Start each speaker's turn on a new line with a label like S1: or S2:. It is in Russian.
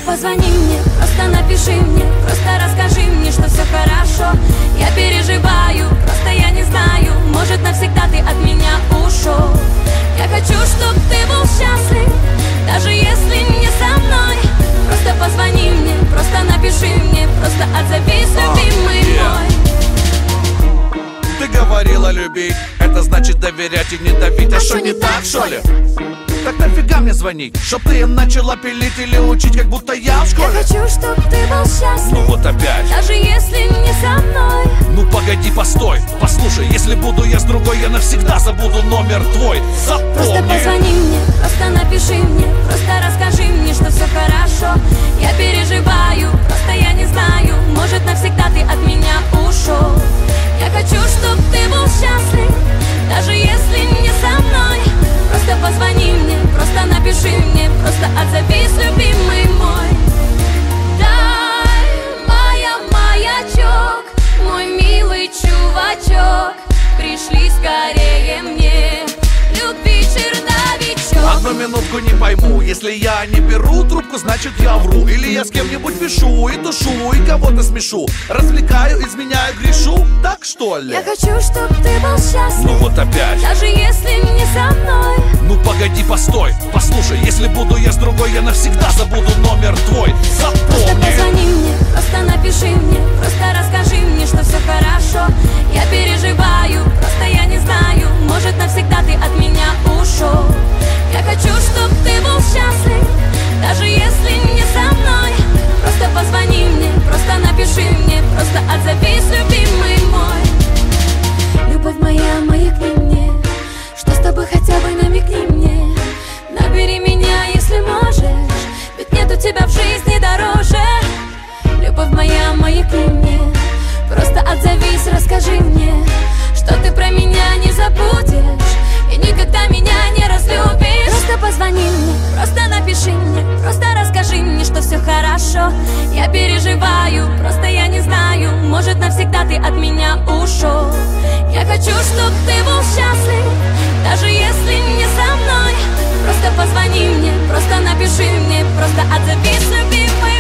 S1: Позвони мне, просто напиши мне, просто расскажи мне, что все хорошо. Я переживаю, просто я не знаю, может навсегда ты от меня ушел. Я хочу, чтоб ты был счастлив, даже если не со мной. Просто позвони мне, просто напиши мне, просто отзовись, любимый мой.
S2: Ты говорила любить, это значит доверять и не давить. А что не так, что ли? Так нафига мне звонить? Чтоб ты начала пилить или учить, как будто я в школе?
S1: Я хочу, чтоб ты был счастлив,
S2: ну вот опять,
S1: даже если не со мной.
S2: Ну погоди, постой, послушай, если буду я с другой, я навсегда забуду номер твой. Запомни.
S1: Просто позвони мне, просто напиши мне, просто расскажи мне, что все хорошо. Я переживаю, просто я не знаю, может навсегда ты от меня ушел. Я хочу, чтоб ты был счастлив, даже если не со мной. Просто позвони мне, просто напиши мне, просто отзовись, любимый мой. Дай, моя маячок, мой милый чувачок, пришли скорее мне, любви черновичок.
S2: Одну минутку не пойму, если я не беру трубку, значит я вру. Или я с кем-нибудь пишу и душу, и кого-то смешу, развлекаю, изменяю, грешу, так что ли?
S1: Я хочу, чтоб ты был счастлив,
S2: ну вот опять,
S1: даже если не со мной.
S2: Ну погоди, постой, послушай, если буду я с другой, я навсегда забуду номер твой. Запомни.
S1: Просто позвони мне, просто напиши мне, просто расскажи мне, что все хорошо. Я переживаю, просто я не знаю, может навсегда ты от меня ушел. Я хочу, чтоб ты был счастлив, даже если не со мной. Просто позвони мне, просто напиши мне, просто отзовись, любимый мой. Любовь моя, маякни мне, что с тобой хотя бы намекни мне. Набери меня, если можешь, ведь нет у тебя в жизни дороже. Любовь моя, маякни мне, просто отзовись, расскажи мне, что ты про меня не забудешь и никогда меня не разлюбишь. Просто позвони мне, просто напиши мне, просто расскажи мне, что все хорошо. Я переживаю, просто я не знаю, может навсегда ты от меня ушел. Я хочу, чтоб ты был счастлив, даже если не со мной. Просто позвони мне, просто напиши мне, просто отзовись, любимый.